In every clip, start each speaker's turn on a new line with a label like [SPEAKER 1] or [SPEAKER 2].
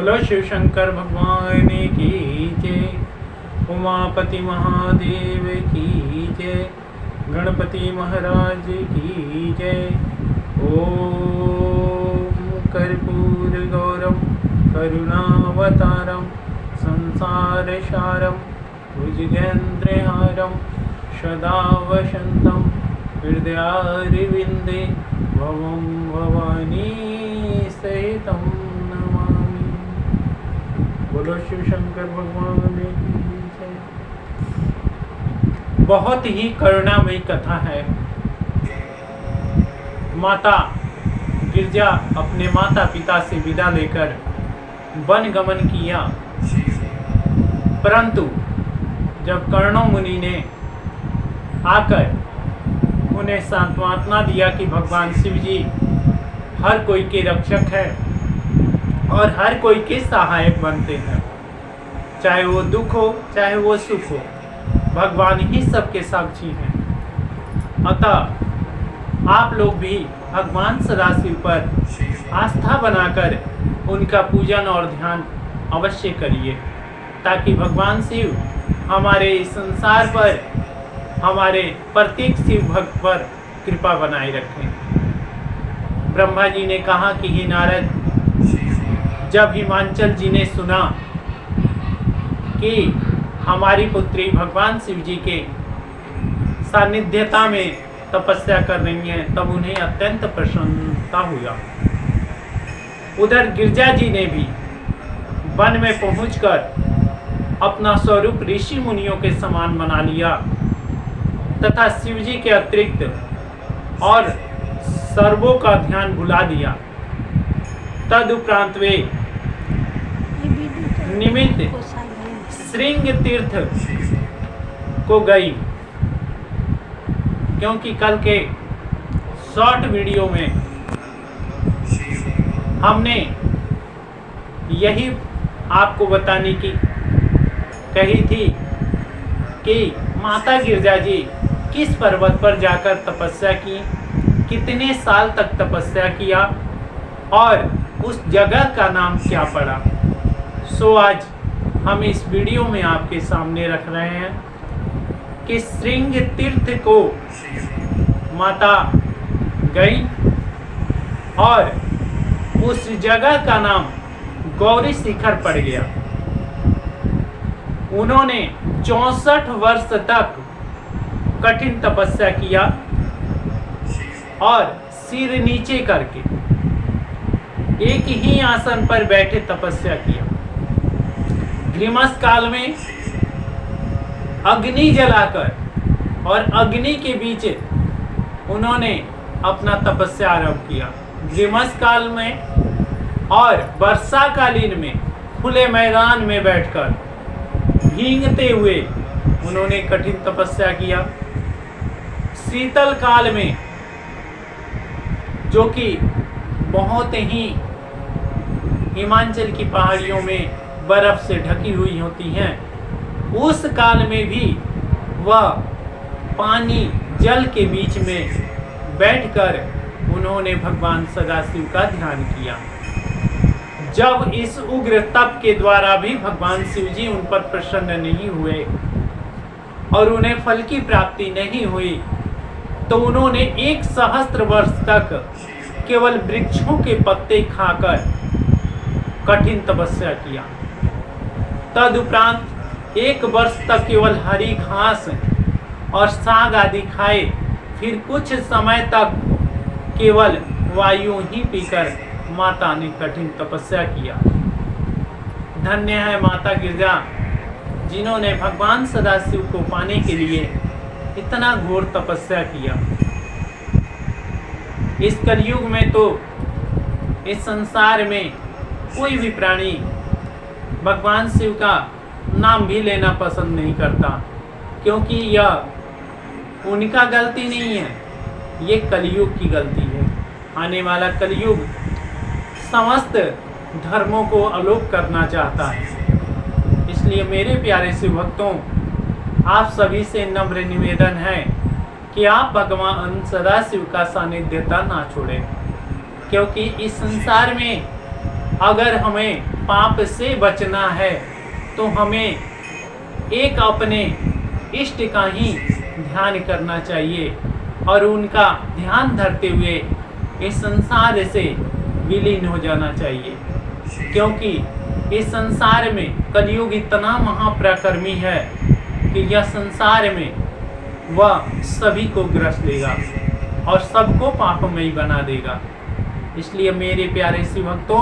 [SPEAKER 1] बोलो शिव शंकर भगवान की जय, उमापति महादेव की जय, गणपति महाराज की जय। ओम कर्पूर गौरम करुणावतारम संसार सारम भुजगेन्द्रहारम सदा वसंतम हृदयारविंदे भवं भवानी सहितं नमामि। बोलो शिव शंकर भगवान की जय। बहुत ही करुणामयी कथा है। माता गिरजा अपने माता पिता से विदा लेकर वन गमन किया, परंतु जब कर्णो मुनि ने आकर उन्हें सांत्वना दिया कि भगवान शिव जी हर कोई के रक्षक है और हर कोई के सहायक बनते हैं, चाहे वो दुख हो चाहे वो सुख हो, भगवान ही सबके साक्षी हैं। अतः आप लोग भी भगवान सदाशिव पर आस्था बनाकर उनका पूजन और ध्यान अवश्य करिए, ताकि भगवान शिव हमारे इस संसार पर, हमारे प्रत्येक शिव भक्त पर कृपा बनाए रखें। ब्रह्मा जी ने कहा कि हे नारद, जब हिमांचल जी ने सुना कि हमारी पुत्री भगवान शिव जी के सानिध्यता में तपस्या कर रही हैं, तब उन्हें अत्यंत प्रसन्नता हुआ। उधर गिरजा जी ने भी वन में पहुंचकर अपना स्वरूप ऋषि मुनियों के समान बना लिया तथा शिव जी के अतिरिक्त और सर्वों का ध्यान भुला दिया। तदुपरांत वे निमित्त श्रृंग तीर्थ को गई, क्योंकि कल के शॉर्ट वीडियो में हमने यही आपको बताने की कही थी कि माता गिरजा जी किस पर्वत पर जाकर तपस्या की, कितने साल तक तपस्या किया और उस जगह का नाम क्या पड़ा। सो आज हम इस वीडियो में आपके सामने रख रहे हैं कि श्रृंग तीर्थ को माता गई और उस जगह का नाम गौरी शिखर पड़ गया। उन्होंने 64 वर्ष तक कठिन तपस्या किया और सिर नीचे करके एक ही आसन पर बैठे तपस्या किया। ग्रीष्म काल में अग्नि जलाकर और अग्नि के बीच उन्होंने अपना तपस्या आरंभ किया। ग्रीष्म काल में और वर्षाकालीन में खुले मैदान में बैठकर भीगते हुए उन्होंने कठिन तपस्या किया। शीतल काल में, जो कि बहुत ही हिमाचल की पहाड़ियों में बर्फ से ढकी हुई होती हैं, उस काल में भी वह पानी जल के बीच में बैठकर उन्होंने भगवान सदाशिव का ध्यान किया। जब इस उग्र तप के द्वारा भी भगवान शिव जी उन पर प्रसन्न नहीं हुए और उन्हें फल की प्राप्ति नहीं हुई, तो उन्होंने 1 सहस्त्र वर्ष तक केवल वृक्षों के पत्ते खाकर कठिन तपस्या किया। तदुपरांत 1 वर्ष तक केवल हरी घास और साग आदि खाए, फिर कुछ समय तक केवल वायु ही पीकर माता ने कठिन तपस्या किया। धन्य है माता गिरजा, जिन्होंने भगवान सदाशिव को पाने के लिए इतना घोर तपस्या किया। इस कलयुग में तो इस संसार में कोई भी प्राणी भगवान शिव का नाम भी लेना पसंद नहीं करता, क्योंकि यह उनका गलती नहीं है, ये कलयुग की गलती है। आने वाला कलयुग समस्त धर्मों को आलोक करना चाहता है। इसलिए मेरे प्यारे शिव भक्तों, आप सभी से नम्र निवेदन है कि आप भगवान सदाशिव का सानिध्यता ना छोड़ें, क्योंकि इस संसार में अगर हमें पाप से बचना है तो हमें एक अपने इष्ट का ही ध्यान करना चाहिए और उनका ध्यान धरते हुए इस संसार से विलीन हो जाना चाहिए, क्योंकि इस संसार में कलयुग इतना महाप्रकर्मी है कि यह संसार में वह सभी को ग्रस लेगा और सबको पापमयी बना देगा। इसलिए मेरे प्यारे शिव भक्तों,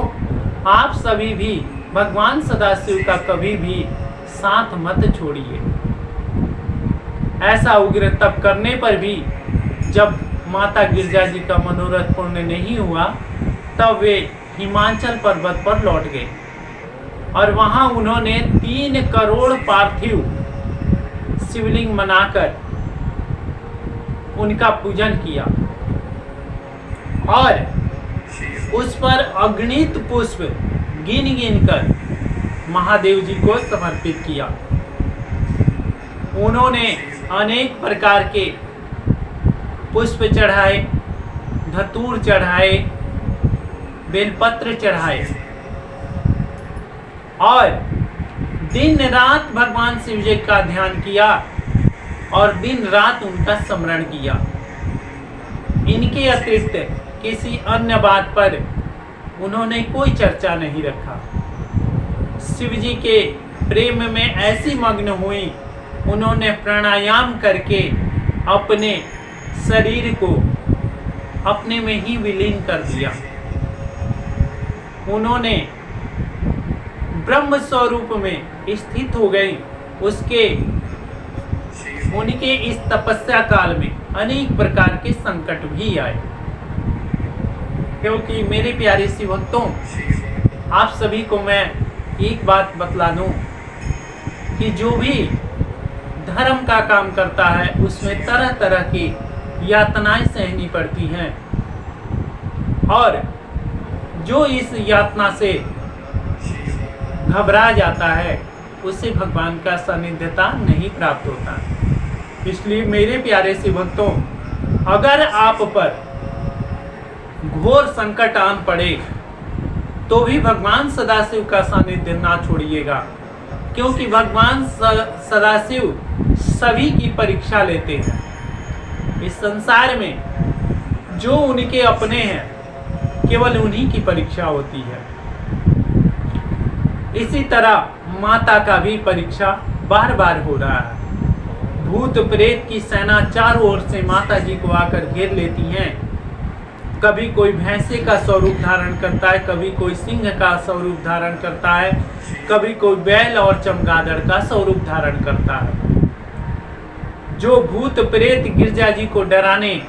[SPEAKER 1] आप सभी भी भगवान सदाशिव का कभी भी साथ मत छोड़िए। ऐसा उग्र तप करने पर भी जब माता गिरजा जी का मनोरथ पूर्ण नहीं हुआ तब वे हिमाचल पर्वत पर लौट गए और वहां उन्होंने 3 करोड़ पार्थिव शिवलिंग बनाकर उनका पूजन किया और उस पर अगणित पुष्प गिन गिन कर महादेव जी को समर्पित किया। उन्होंने अनेक प्रकार के पुष्प चढ़ाए, धतूर चढ़ाए, बेलपत्र चढ़ाए और दिन रात भगवान शिव जी का ध्यान किया और दिन रात उनका स्मरण किया। इनके अतिरिक्त किसी अन्य बात पर उन्होंने कोई चर्चा नहीं रखा। शिव जी के प्रेम में ऐसी मग्न हुई, उन्होंने प्राणायाम करके अपने शरीर को अपने में ही विलीन कर दिया। उन्होंने ब्रह्म स्वरूप में स्थित हो गई। उनके इस तपस्या काल में अनेक प्रकार के संकट भी आए, क्योंकि मेरे प्यारे शिव भक्तों, आप सभी को मैं एक बात बतला दूं कि जो भी धर्म का काम करता है उसमें तरह तरह की यातनाएं सहनी पड़ती हैं और जो इस यातना से घबरा जाता है उसे भगवान का सानिध्यता नहीं प्राप्त होता। इसलिए मेरे प्यारे शिव भक्तों, अगर आप पर घोर संकट आन पड़े तो भी भगवान सदाशिव का सानिध्य ना छोड़िएगा, क्योंकि भगवान सदाशिव सभी की परीक्षा लेते हैं। इस संसार में जो उनके अपने हैं केवल उन्हीं की परीक्षा होती है। इसी तरह माता का भी परीक्षा बार बार हो रहा है। भूत प्रेत की सेना चारों ओर से माता जी को आकर घेर लेती हैं। कभी कोई भैंसे का स्वरूप धारण करता है, कभी कोई सिंह का स्वरूप धारण करता है, कभी कोई बैल और चमगादड़ का स्वरूप धारण करता है। जो भूत प्रेत गिरजा जी को डराने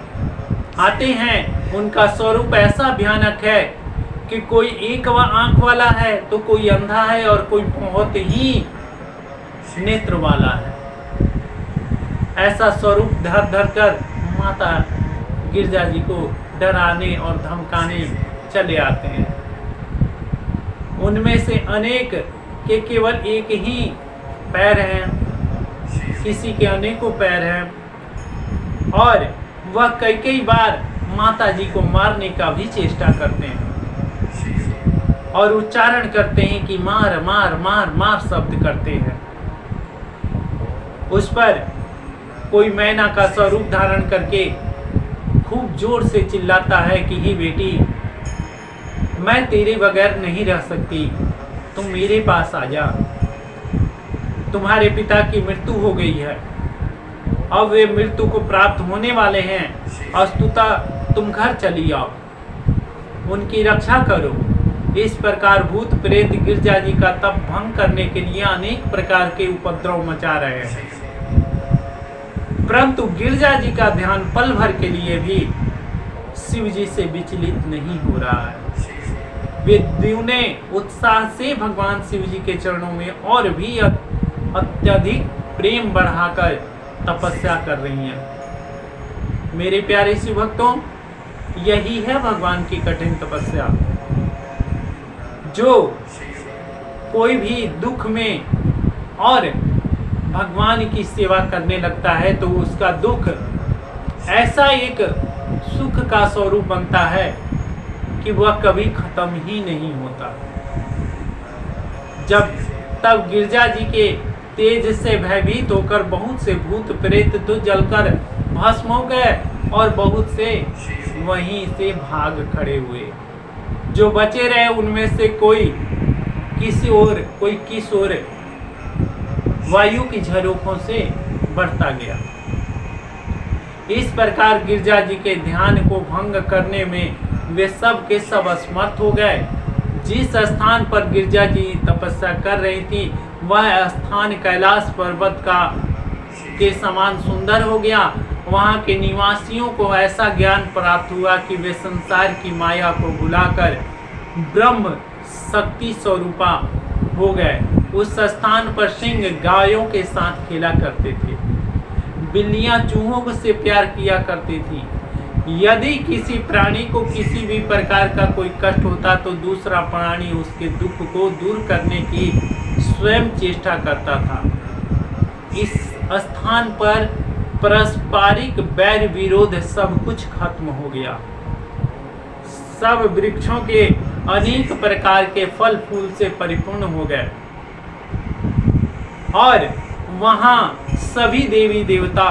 [SPEAKER 1] आते हैं उनका स्वरूप ऐसा भयानक है कि कोई एक आंख वाला है तो कोई अंधा है और कोई बहुत ही नेत्र वाला है। ऐसा स्वरूप धर धर कर माता गिरजा जी को डराने और धमकाने चले आते हैं। उनमें से अनेक के केवल एक ही पैर हैं, किसी के अनेकों पैर हैं और वह कई बार माता जी को मारने का भी चेष्टा करते हैं और उच्चारण करते हैं कि मार मार मार मार शब्द करते हैं। उस पर कोई मैना का स्वरूप धारण करके खूब जोर से चिल्लाता है कि ही बेटी, मैं तेरे बगैर नहीं रह सकती, तुम मेरे पास आ जा। तुम्हारे पिता की मृत्यु हो गई है, अब वे मृत्यु को प्राप्त होने वाले हैं, अस्तुतः तुम घर चली आओ, उनकी रक्षा करो। इस प्रकार भूत प्रेत गिरजा जी का तप भंग करने के लिए अनेक प्रकार के उपद्रव मचा रहे हैं, परंतु गिरजा जी का ध्यान पल भर के लिए भी शिव जी से विचलित नहीं हो रहा है। वे द्विगुने उत्साह से भगवान शिव जी के चरणों में और भी अत्यधिक प्रेम बढ़ाकर तपस्या कर रही हैं। मेरे प्यारे शिव भक्तों, यही है भगवान की कठिन तपस्या। जो कोई भी दुख में और भगवान की सेवा करने लगता है तो उसका दुख ऐसा एक सुख का स्वरूप बनता है कि वह कभी खत्म ही नहीं होता। तब गिरजा जी के तेज से भयभीत होकर बहुत से भूत प्रेत तो जलकर भस्म हो गए और बहुत से वहीं से भाग खड़े हुए। जो बचे रहे उनमें से कोई किस ओर वायु की झरोखों से बढ़ता गया। इस प्रकार गिरजा जी के ध्यान को भंग करने में वे सब के सब असमर्थ हो गए। जिस स्थान पर गिरजा जी तपस्या कर रही थी वह स्थान कैलाश पर्वत के समान सुंदर हो गया। वहां के निवासियों को ऐसा ज्ञान प्राप्त हुआ कि वे संसार की माया को भुलाकर ब्रह्म शक्ति स्वरूपा हो गए। उस स्थान पर सिंह गायों के साथ खेला करते थे, बिल्लियां चूहों से प्यार किया करती थी। यदि किसी प्राणी को किसी भी प्रकार का कोई कष्ट होता तो दूसरा प्राणी उसके दुख को दूर करने की स्वयं चेष्टा करता था। इस स्थान पर पारस्परिक वैर विरोध सब कुछ खत्म हो गया। सब वृक्षों के अनेक प्रकार के फल फूल से परिपूर्ण हो गए और वहां सभी देवी देवता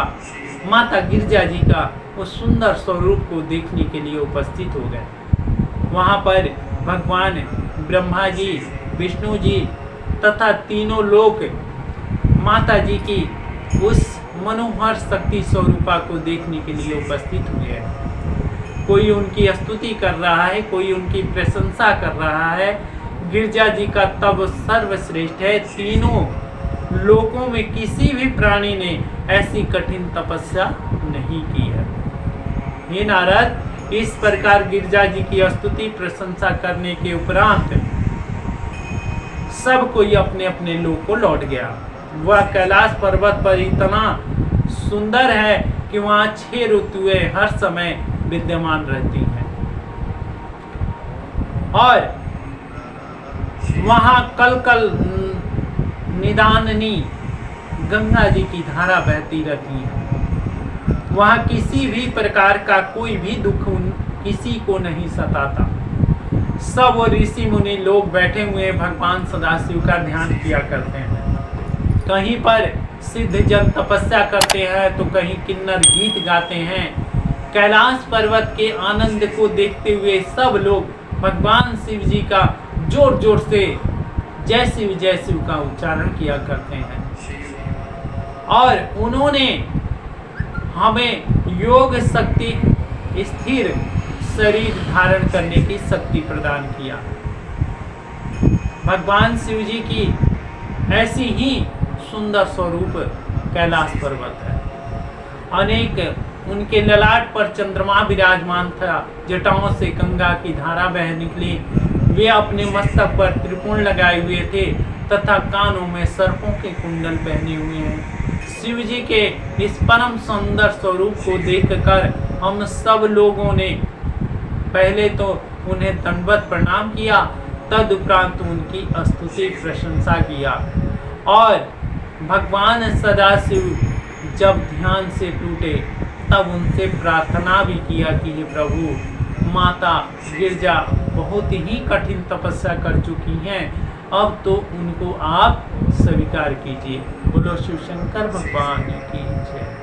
[SPEAKER 1] माता गिरजा जी का उस सुंदर स्वरूप को देखने के लिए उपस्थित हो गए। वहां पर भगवान ब्रह्मा जी, विष्णु जी तथा तीनों लोग माता जी की उस मनोहर शक्ति स्वरूपा को देखने के लिए उपस्थित हुए हैं। कोई उनकी स्तुति कर रहा है, कोई उनकी प्रशंसा कर रहा है। गिरजा जी का तप सर्वश्रेष्ठ है। तीनों लोकों में किसी भी प्राणी ने ऐसी कठिन तपस्या नहीं की है। हे नारद, इस प्रकार गिरजा जी की स्तुति प्रशंसा करने के उपरांत सब कोई अपने अपने लोक को लौट गया। वह कैलाश पर्वत पर इतना सुंदर है कि वहां 6 ऋतुएं हर समय विद्यमान रहती हैं और वहां कल निदाननी गंगा जी की धारा बहती रहती है। वहां किसी भी प्रकार का कोई भी दुख किसी को नहीं सताता। सब ऋषि मुनि लोग बैठे हुए भगवान सदाशिव का ध्यान किया करते हैं। कहीं पर सिद्ध जन तपस्या करते हैं तो कहीं किन्नर गीत गाते हैं। कैलाश पर्वत के आनंद को देखते हुए सब लोग भगवान शिव जी का जोर जोर से जय शिव का उच्चारण किया करते हैं और उन्होंने हमें योग शक्ति, स्थिर शरीर धारण करने की शक्ति प्रदान किया। भगवान शिव जी की ऐसी ही सुंदर स्वरूप कैलाश पर्वत है। अनेक उनके ललाट पर चंद्रमा विराजमान था। जटाओं से गंगा की धारा बह निकली। वे अपने मस्तक पर त्रिकोण लगाए हुए थे तथा कानों में सर्पों के कुंडल पहने हुए हैं। शिव जी के इस परम सुंदर स्वरूप को देखकर हम सब लोगों ने पहले तो उन्हें दंडवत प्रणाम किया, तदुपरांत उनकी स्तुति प्रशंसा किया और भगवान सदाशिव जब ध्यान से टूटे तब उनसे प्रार्थना भी किया कि हे प्रभु, माता गिरजा बहुत ही कठिन तपस्या कर चुकी हैं, अब तो उनको आप स्वीकार कीजिए। बोलो शिव शंकर भगवान की जय।